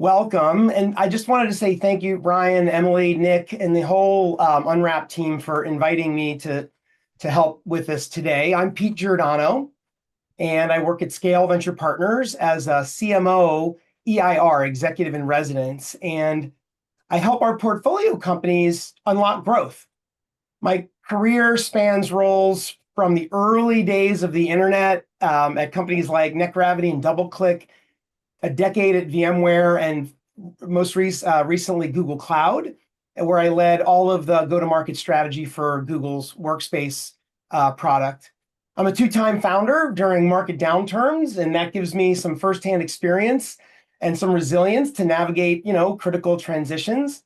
Welcome. And I just wanted to say thank you, Brian, Emily, Nick, and the whole Unwrap team for inviting me to help with this today. I'm Pete Giordano, and I work at Scale Venture Partners as a CMO EIR, Executive in Residence, and I help our portfolio companies unlock growth. My career spans roles from the early days of the internet at companies like NetGravity and DoubleClick, a decade at VMware, and most recently Google Cloud, where I led all of the go-to-market strategy for Google's Workspace product. I'm a two-time founder during market downturns, and that gives me some firsthand experience and some resilience to navigate, critical transitions.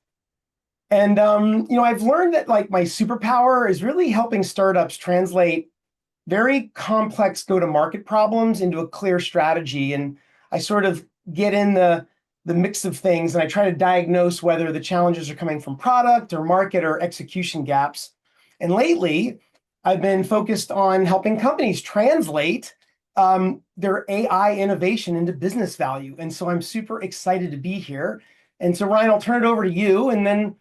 And I've learned that like my superpower is really helping startups translate very complex go-to-market problems into a clear strategy. And I sort of get in the mix of things, and I try to diagnose whether the challenges are coming from product or market or execution gaps. And lately, I've been focused on helping companies translate their AI innovation into business value. And so I'm super excited to be here. And so Ryan, I'll turn it over to you and then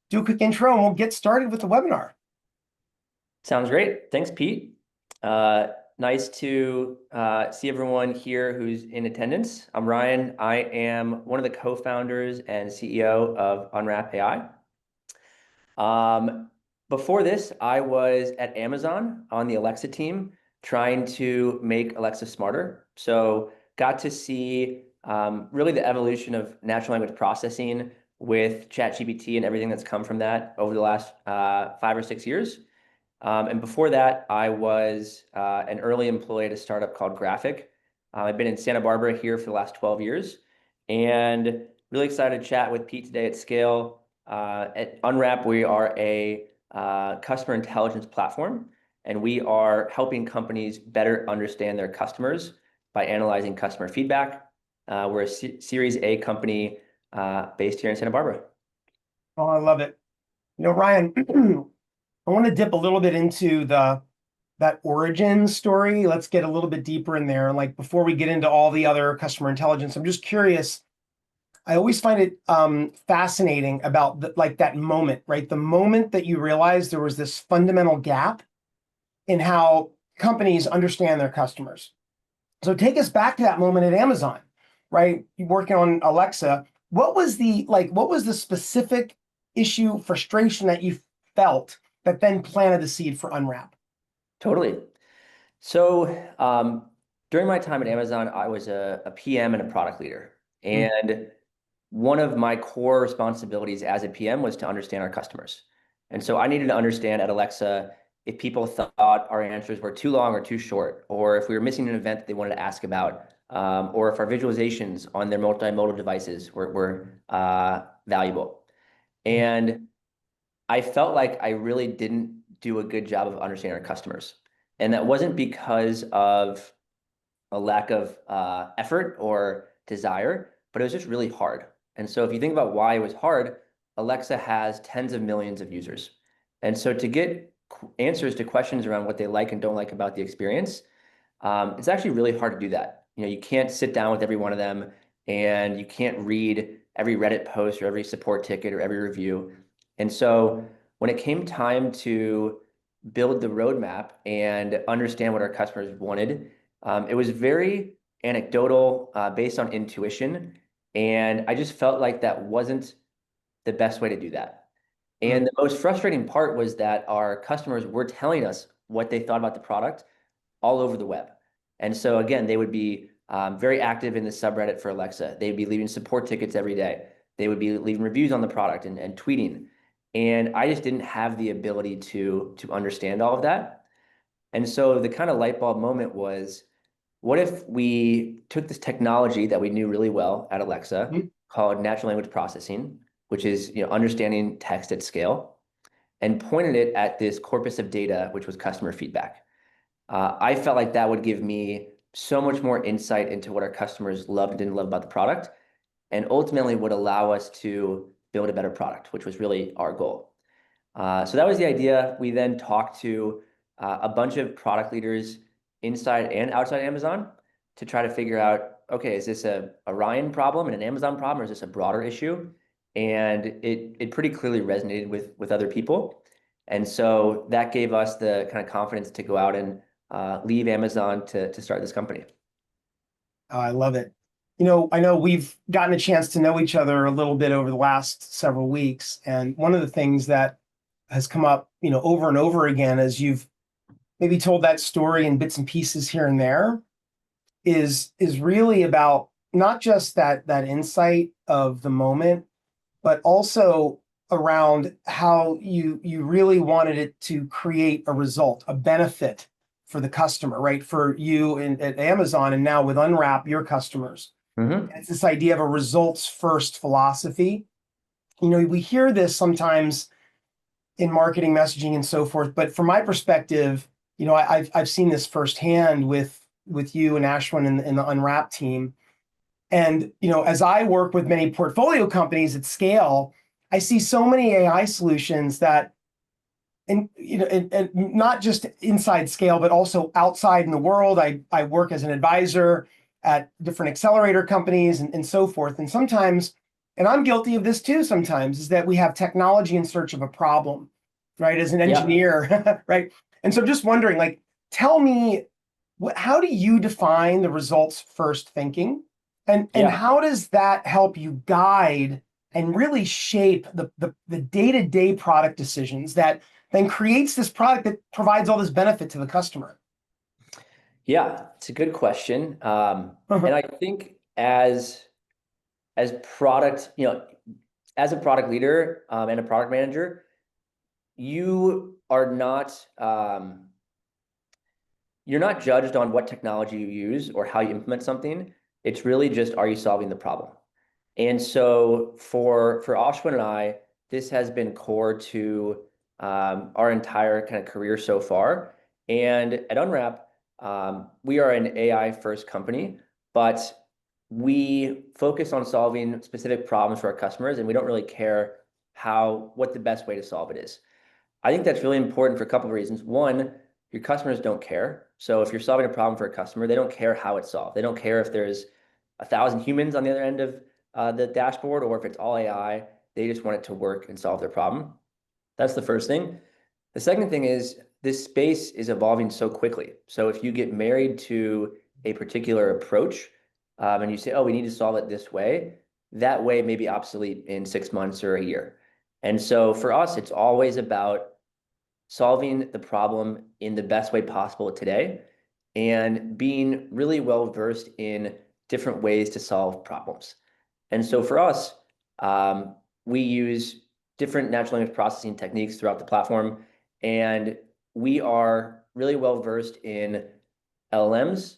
do a quick intro and we'll get started with the webinar. Sounds great. Thanks, Pete. Nice to see everyone here who's in attendance. I'm Ryan. I am one of the co-founders and CEO of Unwrap AI. Before this, I was at Amazon on the Alexa team trying to make Alexa smarter. So got to see really the evolution of natural language processing with ChatGPT and everything that's come from that over the last 5 or 6 years. And before that, I was an early employee at a startup called Graphic. I've been in Santa Barbara here for the last 12 years, and really excited to chat with Pete today at Scale. At Unwrap, we are a customer intelligence platform, and we are helping companies better understand their customers by analyzing customer feedback. We're a Series A company based here in Santa Barbara. Oh, I love it. Ryan, I want to dip a little bit into that origin story. Let's get a little bit deeper in there. Like before we get into all the other customer intelligence, I'm just curious. I always find it fascinating about that moment, right? The moment that you realize there was this fundamental gap in how companies understand their customers. So take us back to that moment at Amazon, right? You're working on Alexa. What was the specific issue, frustration that you felt that then planted the seed for Unwrap? Totally. So during my time at Amazon, I was a PM and a product leader. And one of my core responsibilities as a PM was to understand our customers. And so I needed to understand at Alexa if people thought our answers were too long or too short, or if we were missing an event that they wanted to ask about, or if our visualizations on their multimodal devices were valuable. And I felt like I really didn't do a good job of understanding our customers. And that wasn't because of a lack of effort or desire, but it was just really hard. And so if you think about why it was hard, Alexa has tens of millions of users. And so to get answers to questions around what they like and don't like about the experience, it's actually really hard to do that. You can't sit down with every one of them, and you can't read every Reddit post or every support ticket or every review. And so when it came time to build the roadmap and understand what our customers wanted, it was very anecdotal, based on intuition. And I just felt like that wasn't the best way to do that. And the most frustrating part was that our customers were telling us what they thought about the product all over the web. And so again, they would be very active in the subreddit for Alexa. They'd be leaving support tickets every day. They would be leaving reviews on the product and tweeting. And I just didn't have the ability to understand all of that. And so the kind of light bulb moment was, what if we took this technology that we knew really well at Alexa called natural language processing, which is understanding text at scale, and pointed it at this corpus of data, which was customer feedback. I felt like that would give me so much more insight into what our customers loved and didn't love about the product, and ultimately would allow us to build a better product, which was really our goal. So that was the idea. We then talked to a bunch of product leaders inside and outside Amazon to try to figure out okay, is this a Ryan problem and an Amazon problem, or is this a broader issue? And it pretty clearly resonated with other people. And so that gave us the kind of confidence to go out and leave Amazon to start this company. Oh, I love it. I know we've gotten a chance to know each other a little bit over the last several weeks. And one of the things that has come up, over and over again as you've maybe told that story in bits and pieces here and there is really about not just that insight of the moment, but also around how you really wanted it to create a result, a benefit for the customer, right? For you at Amazon and now with Unwrap, your customers. Mm-hmm. It's this idea of a results first philosophy. We hear this sometimes in marketing messaging and so forth, but from my perspective, I've seen this firsthand with you and Ashwin and the Unwrap team. And as I work with many portfolio companies at scale, I see so many AI solutions that, and not just inside scale, but also outside in the world. I work as an advisor at different accelerator companies and so forth. And sometimes, and I'm guilty of this too sometimes, is that we have technology in search of a problem, right? As an Yeah. engineer, right? And so I'm just wondering, like, tell me, how do you define the results first thinking? And Yeah. how does that help you guide and really shape the day-to-day product decisions that then creates this product that provides all this benefit to the customer? Yeah, it's a good question. And I think as product, as a product leader and a product manager, you are not you're not judged on what technology you use or how you implement something. It's really just, are you solving the problem? And so for Ashwin and I, this has been core to our entire kind of career so far. And at Unwrap, we are an AI first company, but we focus on solving specific problems for our customers, and we don't really care what the best way to solve it is. I think that's really important for a couple of reasons. One, your customers don't care. So if you're solving a problem for a customer, they don't care how it's solved. They don't care if there's 1,000 humans on the other end of the dashboard or if it's all AI. They just want it to work and solve their problem. That's the first thing. The second thing is this space is evolving so quickly. So if you get married to a particular approach and you say, oh, we need to solve it this way, that way may be obsolete in 6 months or a year. And so for us, it's always about solving the problem in the best way possible today and being really well versed in different ways to solve problems. And so for us, we use different natural language processing techniques throughout the platform, and we are really well versed in LLMs,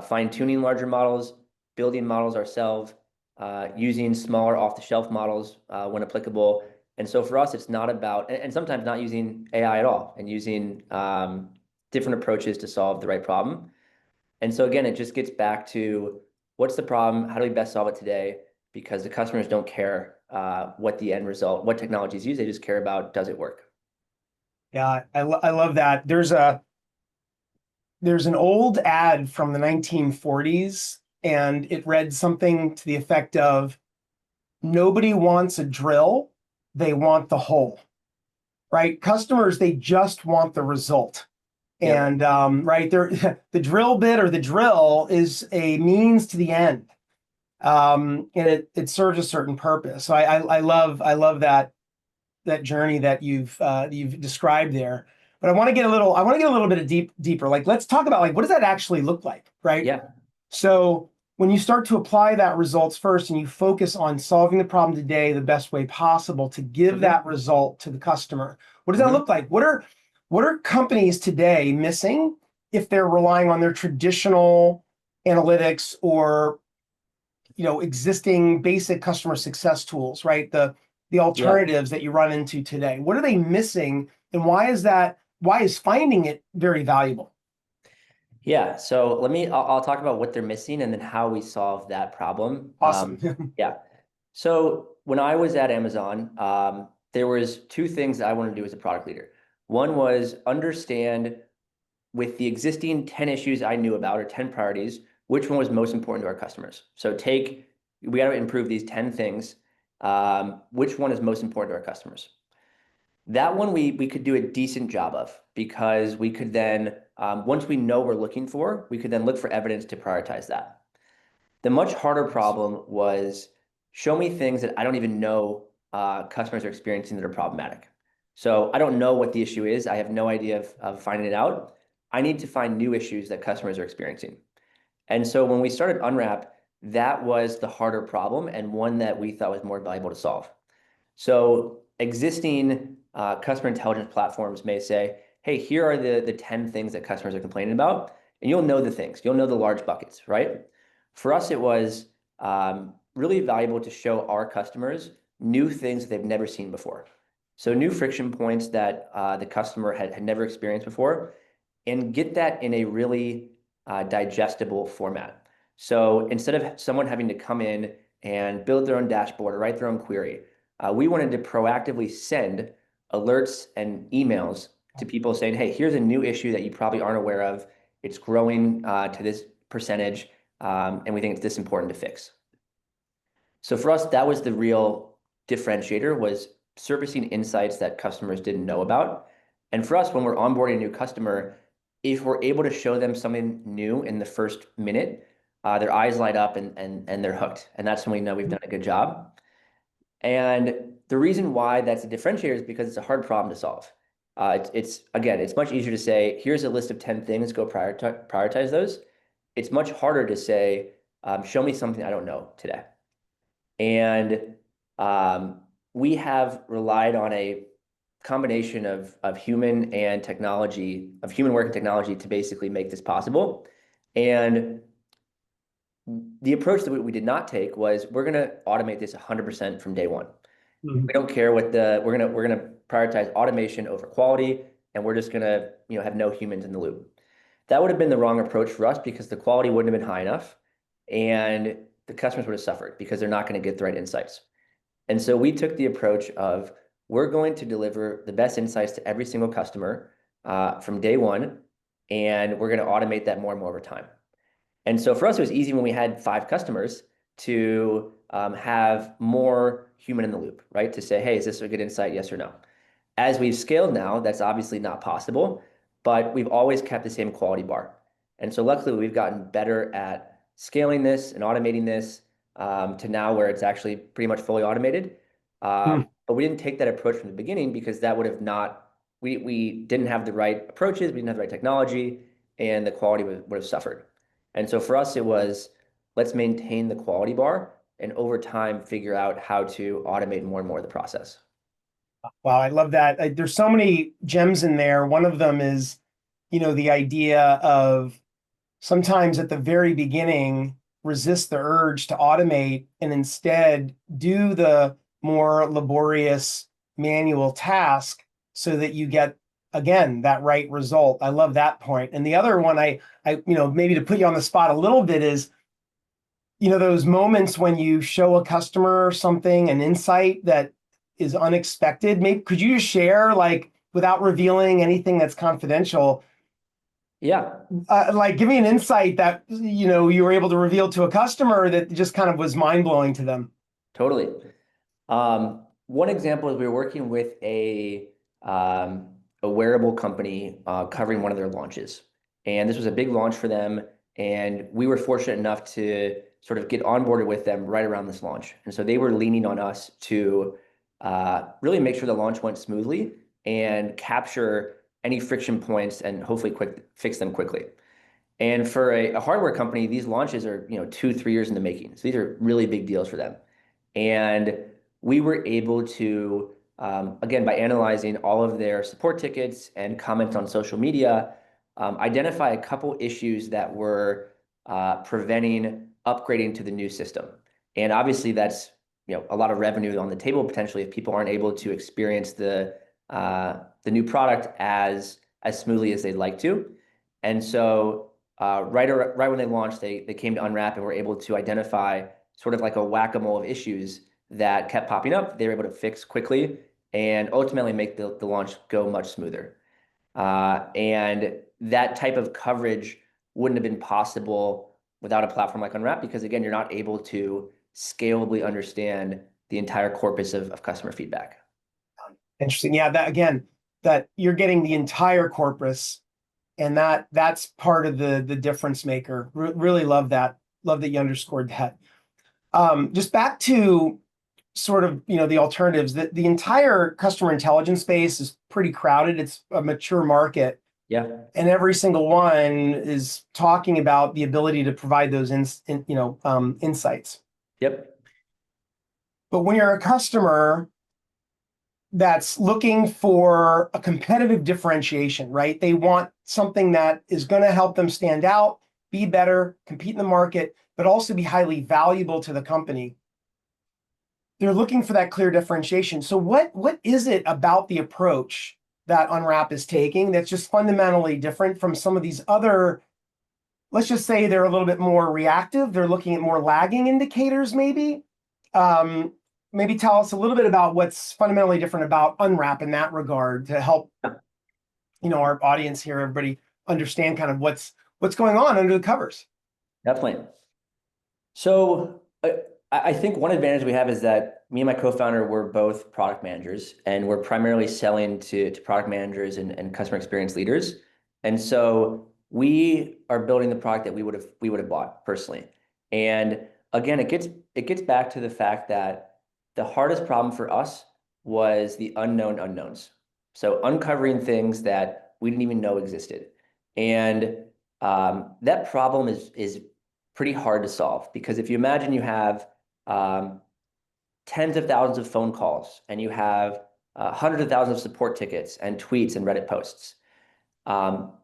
fine-tuning larger models, building models ourselves, using smaller off-the-shelf models when applicable. And so for us, it's not about, and sometimes not using AI at all, and using different approaches to solve the right problem. And so again, it just gets back to what's the problem? How do we best solve it today? Because the customers don't care what the end result, what technologies use. They just care about, does it work? Yeah, I love that. There's an old ad from the 1940s, and it read something to the effect of, nobody wants a drill, they want the hole, right? Customers, they just want the result. Yep. And right there, the drill bit or the drill is a means to the end, and it serves a certain purpose. So I love that journey that you've described there. But I want to get a little bit of deeper. Like, let's talk about, like, what does that actually look like, right? Yeah. So when you start to apply that results first and you focus on solving the problem today the best way possible to give Mm-hmm. that result to the customer, what does that Mm-hmm. look like? What are companies today missing if they're relying on their traditional analytics or existing basic customer success tools, right? The Yeah. alternatives that you run into today. What are they missing, and why is finding it very valuable? Yeah, so I'll talk about what they're missing and then how we solve that problem. Awesome. Yeah. So when I was at Amazon, there was two things that I wanted to do as a product leader. One was understand with the existing 10 issues I knew about or 10 priorities, which one was most important to our customers. So we got to improve these 10 things. Which one is most important to our customers? That one we could do a decent job of, because we could then, once we know what we're looking for, we could then look for evidence to prioritize that. The much harder problem was, show me things that I don't even know customers are experiencing that are problematic. So I don't know what the issue is. I have no idea of finding it out. I need to find new issues that customers are experiencing. And so when we started Unwrap, that was the harder problem, and one that we thought was more valuable to solve. So existing customer intelligence platforms may say, hey, here are the 10 things that customers are complaining about. And you'll know the things, you'll know the large buckets, right? For us, it was really valuable to show our customers new things that they've never seen before. So new friction points that the customer had never experienced before, and get that in a really digestible format. So instead of someone having to come in and build their own dashboard or write their own query, we wanted to proactively send alerts and emails to people saying, hey, here's a new issue that you probably aren't aware of. It's growing to this percentage, and we think it's this important to fix. So for us, that was the real differentiator, was surfacing insights that customers didn't know about. And for us, when we're onboarding a new customer, if we're able to show them something new in the first minute, their eyes light up and they're hooked. And that's when we know we've done a good job. And the reason why that's a differentiator is because it's a hard problem to solve. Again, it's much easier to say, here's a list of 10 things, go prioritize those. It's much harder to say, show me something I don't know today. And we have relied on a combination of human and technology, of human work and technology, to basically make this possible. And the approach that we did not take was, we're going to automate this 100% from day one. We don't care what we're going to prioritize automation over quality, and we're just going to, have no humans in the loop. That would have been the wrong approach for us, because the quality wouldn't have been high enough, and the customers would have suffered because they're not going to get the right insights. And so we took the approach of, we're going to deliver the best insights to every single customer from day one, and we're going to automate that more and more over time. And so for us, it was easy when we had 5 customers to have more human in the loop, right? To say, hey, is this a good insight? Yes or no. As we've scaled now, that's obviously not possible, but we've always kept the same quality bar. And so luckily, we've gotten better at scaling this and automating this to now where it's actually pretty much fully automated. But we didn't take that approach from the beginning, because that would have not, we didn't have the right approaches, we didn't have the right technology, and the quality would have suffered. And so for us, it was, let's maintain the quality bar, and over time figure out how to automate more and more of the process. Wow, I love that. There's so many gems in there. One of them is, the idea of sometimes at the very beginning, resist the urge to automate and instead do the more laborious manual task so that you get, again, that right result. I love that point. And the other one, I maybe to put you on the spot a little bit, is, those moments when you show a customer something, an insight that is unexpected. Maybe could you just share, like, without revealing anything that's confidential? Yeah. Like, give me an insight that, you were able to reveal to a customer that just kind of was mind-blowing to them. Totally. One example is we were working with a wearable company covering one of their launches. And this was a big launch for them. And we were fortunate enough to sort of get onboarded with them right around this launch. And so they were leaning on us to really make sure the launch went smoothly and capture any friction points and hopefully fix them quickly. And for a hardware company, these launches are 2-3 years in the making. So these are really big deals for them. And we were able to, again, by analyzing all of their support tickets and comments on social media, identify a couple issues that were preventing upgrading to the new system. And obviously that's a lot of revenue on the table potentially if people aren't able to experience the new product as smoothly as they'd like to. And so right when they launched, they came to Unwrap and were able to identify sort of like a whack-a-mole of issues that kept popping up. They were able to fix quickly and ultimately make the launch go much smoother. And that type of coverage wouldn't have been possible without a platform like Unwrap, because again, you're not able to scalably understand the entire corpus of customer feedback. Interesting. Yeah, that again, that you're getting the entire corpus, and that's part of the difference maker. Really love that. Love that you underscored that. Just back to sort of, the alternatives, that the entire customer intelligence space is pretty crowded. It's a mature market. Yeah. And every single one is talking about the ability to provide those insights. Yep. But when you're a customer that's looking for a competitive differentiation, right? They want something that is going to help them stand out, be better, compete in the market, but also be highly valuable to the company. They're looking for that clear differentiation. So what is it about the approach that Unwrap is taking that's just fundamentally different from some of these other, let's just say they're a little bit more reactive, they're looking at more lagging indicators maybe? Maybe tell us a little bit about what's fundamentally different about Unwrap in that regard to help, our audience here, everybody understand kind of what's going on under the covers. Definitely. So I think one advantage we have is that me and my co-founder were both product managers, and we're primarily selling to product managers and customer experience leaders. And so we are building the product that we would have bought personally. And again, it gets back to the fact that the hardest problem for us was the unknown unknowns. So uncovering things that we didn't even know existed. And that problem is pretty hard to solve, because if you imagine you have tens of thousands of phone calls and you have hundreds of thousands of support tickets and tweets and Reddit posts,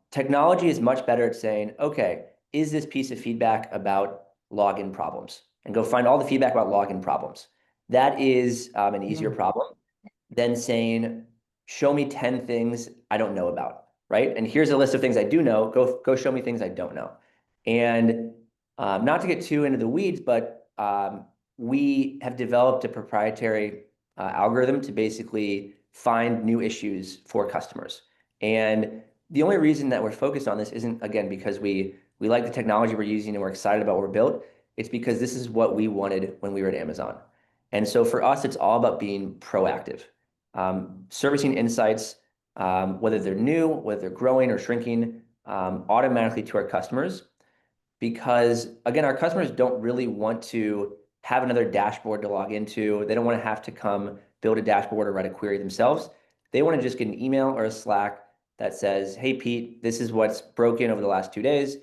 technology is much better at saying, okay, is this piece of feedback about login problems? And go find all the feedback about login problems. That is an easier problem than saying, show me 10 things I don't know about, right? And here's a list of things I do know. Go show me things I don't know. And not to get too into the weeds, but we have developed a proprietary algorithm to basically find new issues for customers. And the only reason that we're focused on this isn't, again, because we like the technology we're using and we're excited about what we're built. It's because this is what we wanted when we were at Amazon. And so for us, it's all about being proactive, servicing insights, whether they're new, whether they're growing or shrinking, automatically to our customers. Because again, our customers don't really want to have another dashboard to log into. They don't want to have to come build a dashboard or write a query themselves. They want to just get an email or a Slack that says, hey, Pete, this is what's broken over the last 2 days.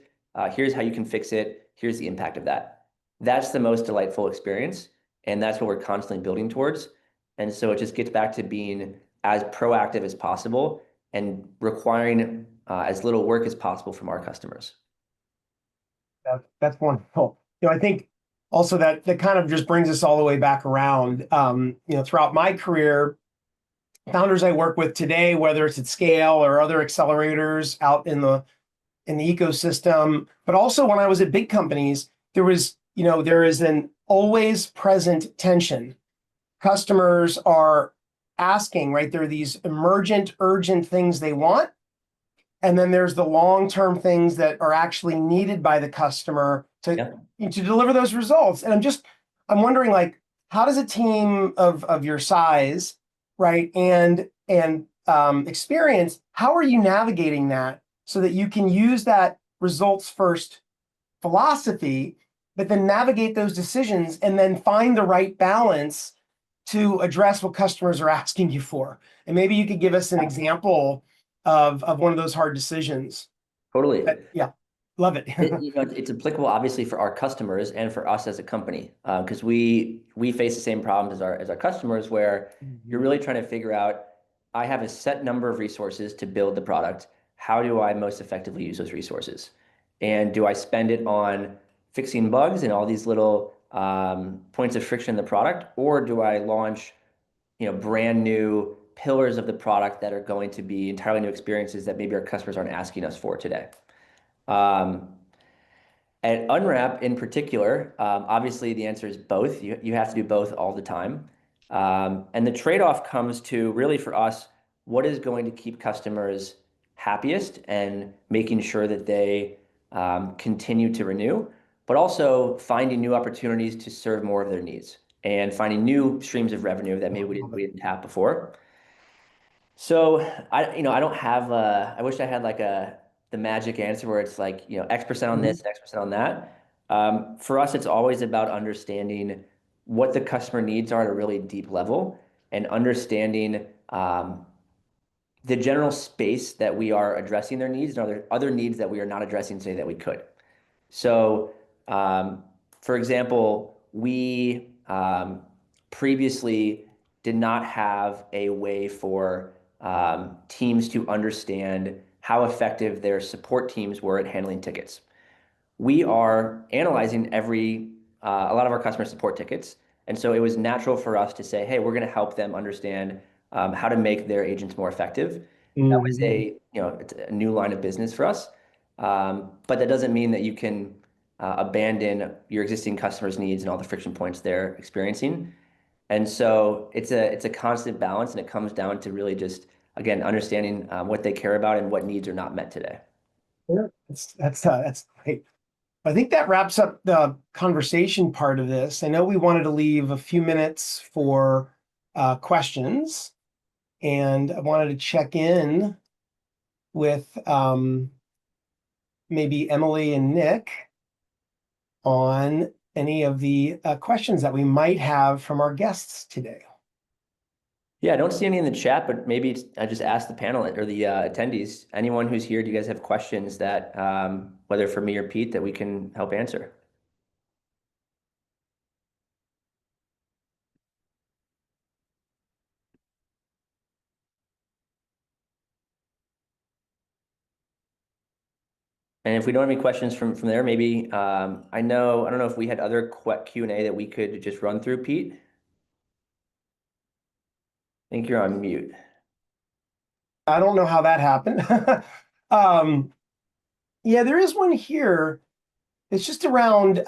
Here's how you can fix it. Here's the impact of that. That's the most delightful experience. And that's what we're constantly building towards. And so it just gets back to being as proactive as possible and requiring as little work as possible from our customers. That's wonderful. I think also that kind of just brings us all the way back around. Throughout my career, founders I work with today, whether it's at scale or other accelerators out in the ecosystem, but also when I was at big companies, there is an always present tension. Customers are asking, right? There are these emergent, urgent things they want. And then there's the long-term things that are actually needed by the customer to deliver those results. And I'm wondering, like, how does a team of your size, right, and experience, how are you navigating that so that you can use that results first philosophy, but then navigate those decisions and then find the right balance to address what customers are asking you for? And maybe you could give us an example of one of those hard decisions. Totally. Yeah, love it. It's applicable obviously for our customers and for us as a company, because we face the same problems as our customers, where you're really trying to figure out, I have a set number of resources to build the product. How do I most effectively use those resources? And do I spend it on fixing bugs and all these little points of friction in the product, or do I launch brand new pillars of the product that are going to be entirely new experiences that maybe our customers aren't asking us for today? At Unwrap in particular, obviously the answer is both. You have to do both all the time. And the trade-off comes to, really for us, what is going to keep customers happiest and making sure that they continue to renew, but also finding new opportunities to serve more of their needs and finding new streams of revenue that maybe we didn't tap before. So I don't have I wish I had like the magic answer where it's like, X% on this and X% on that. For us, it's always about understanding what the customer needs are at a really deep level and understanding the general space that we are addressing their needs and other needs that we are not addressing today that we could. So, for example, we previously did not have a way for teams to understand how effective their support teams were at handling tickets. We are analyzing a lot of our customer support tickets. And so it was natural for us to say, hey, we're going to help them understand how to make their agents more effective. That was it's a new line of business for us. But that doesn't mean that you can abandon your existing customers' needs and all the friction points they're experiencing. And so it's a constant balance, and it comes down to really just, again, understanding what they care about and what needs are not met today. Yeah, that's great. I think that wraps up the conversation part of this. I know we wanted to leave a few minutes for questions, and I wanted to check in with maybe Emily and Nick on any of the questions that we might have from our guests today. Yeah, I don't see any in the chat, but maybe I just ask the panel or the attendees. Anyone who's here, do you guys have questions that, whether for me or Pete, that we can help answer? And if we don't have any questions from there, maybe I don't know if we had other Q&A that we could just run through, Pete. I think you're on mute. I don't know how that happened. Yeah, there is one here. It's just around,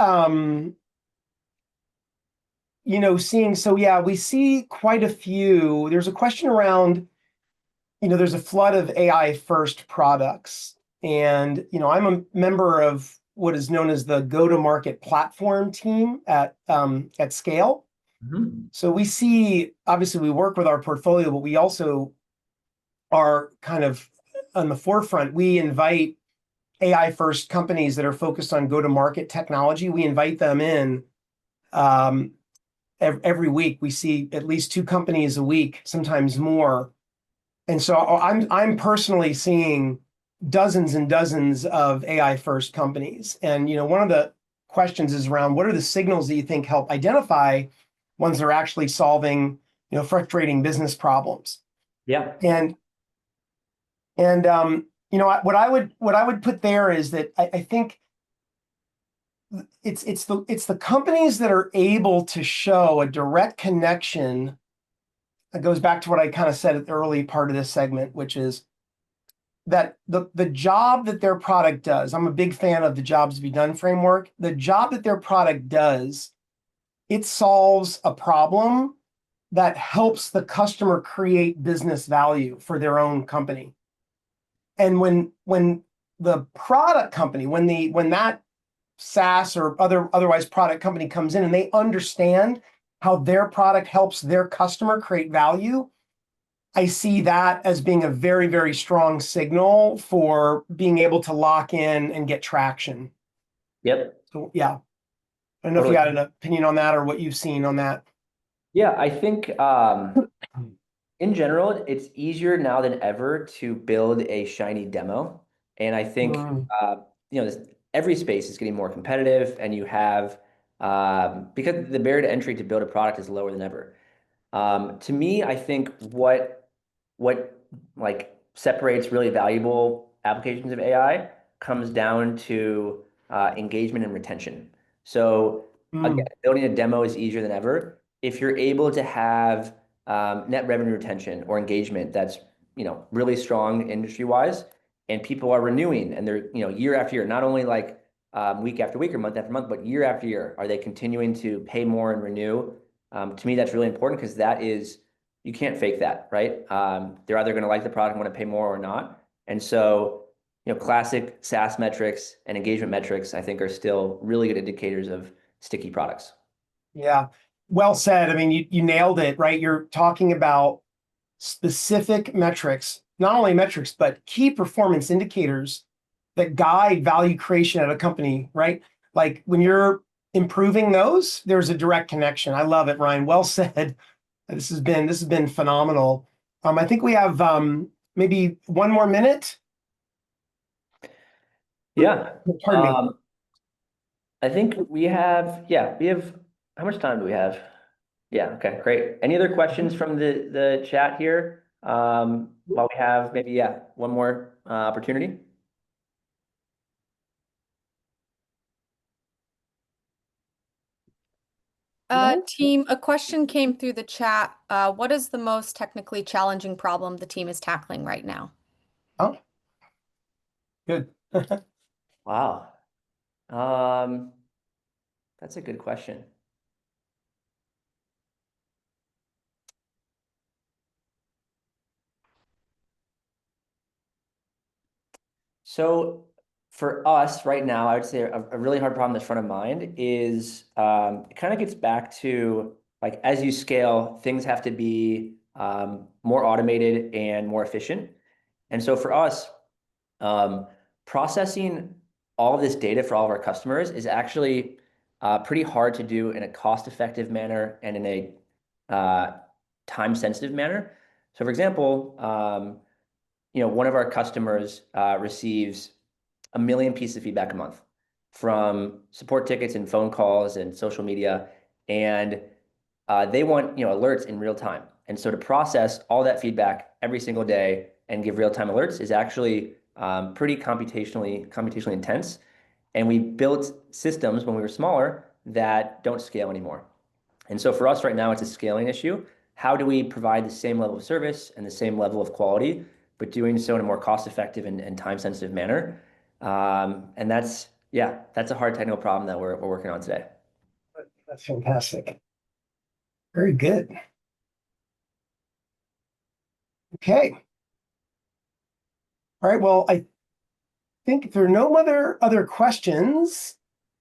seeing. So yeah, we see quite a few. There's a question around, there's a flood of AI first products. And, I'm a member of what is known as the go-to-market platform team at Scale. So we see, obviously, we work with our portfolio, but we also are kind of on the forefront. We invite AI first companies that are focused on go-to-market technology. We invite them in every week. We see at least 2 companies a week, sometimes more. And so I'm personally seeing dozens and dozens of AI first companies. And one of the questions is around, what are the signals that you think help identify ones that are actually solving frustrating business problems? Yeah. And what I would put there is that I think it's the companies that are able to show a direct connection. It goes back to what I kind of said at the early part of this segment, which is that the job that their product does. I'm a big fan of the jobs to be done framework. The job that their product does, it solves a problem that helps the customer create business value for their own company. And when the product company, when that SaaS or otherwise product company comes in and they understand how their product helps their customer create value, I see that as being a very, very strong signal for being able to lock in and get traction. Yep. So yeah, I don't know if you had an opinion on that or what you've seen on that. Yeah, I think in general, it's easier now than ever to build a shiny demo. And I think every space is getting more competitive, and you have because the barrier to entry to build a product is lower than ever. To me, I think what like separates really valuable applications of AI comes down to engagement and retention. So again, building a demo is easier than ever. If you're able to have net revenue retention or engagement that's really strong industry-wise, and people are renewing and they're year after year, not only like week after week or month after month, but year after year, are they continuing to pay more and renew? To me, that's really important because that is, you can't fake that, right? They're either going to like the product and want to pay more or not. And so, classic SaaS metrics and engagement metrics, I think, are still really good indicators of sticky products. Yeah, well said. I mean, you nailed it, right? You're talking about specific metrics, not only metrics, but key performance indicators that guide value creation at a company, right? Like when you're improving those, there's a direct connection. I love it, Ryan. Well said. This has been phenomenal. I think we have maybe one more minute. Yeah. Pardon me. I think we have, how much time do we have? Yeah, okay, great. Any other questions from the chat here? While we have maybe, one more opportunity. Team, a question came through the chat. What is the most technically challenging problem the team is tackling right now? Oh, good. Wow. That's a good question. So for us right now, I would say a really hard problem that's front of mind is it kind of gets back to like as you scale, things have to be more automated and more efficient. And so for us, processing all of this data for all of our customers is actually pretty hard to do in a cost-effective manner and in a time-sensitive manner. So for example, one of our customers receives 1 million pieces of feedback a month from support tickets and phone calls and social media, and they want alerts in real time. And so to process all that feedback every single day and give real time alerts is actually pretty computationally intense. And we built systems when we were smaller that don't scale anymore. And so for us right now, it's a scaling issue. How do we provide the same level of service and the same level of quality, but doing so in a more cost-effective and time-sensitive manner? And that's a hard technical problem that we're working on today. That's fantastic. Very good. Okay. All right. Well, I think if there are no other questions,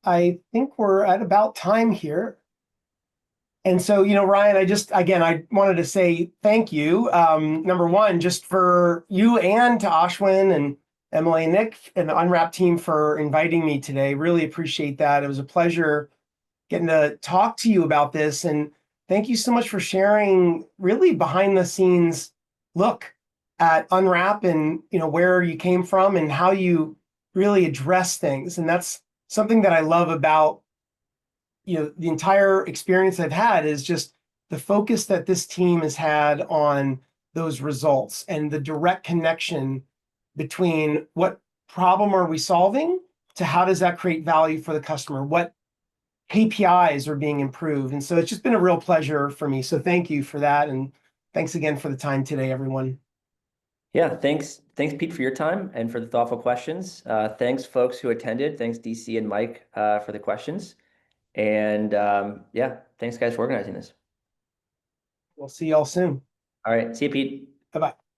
I think we're at about time here. And so, Ryan, I wanted to say thank you. Number one, just for you and to Ashwin and Emily and Nick and the Unwrap team for inviting me today. Really appreciate that. It was a pleasure getting to talk to you about this. And thank you so much for sharing really behind the scenes look at Unwrap and, where you came from and how you really address things. And that's something that I love about the entire experience I've had is just the focus that this team has had on those results and the direct connection between what problem are we solving to how does that create value for the customer? What KPIs are being improved? And so it's just been a real pleasure for me. So thank you for that. And thanks again for the time today, everyone. Yeah, thanks, Pete, for your time and for the thoughtful questions. Thanks, folks who attended. Thanks, DC and Mike, for the questions. And thanks, guys, for organizing this. We'll see y'all soon. All right. See you, Pete. Bye-bye.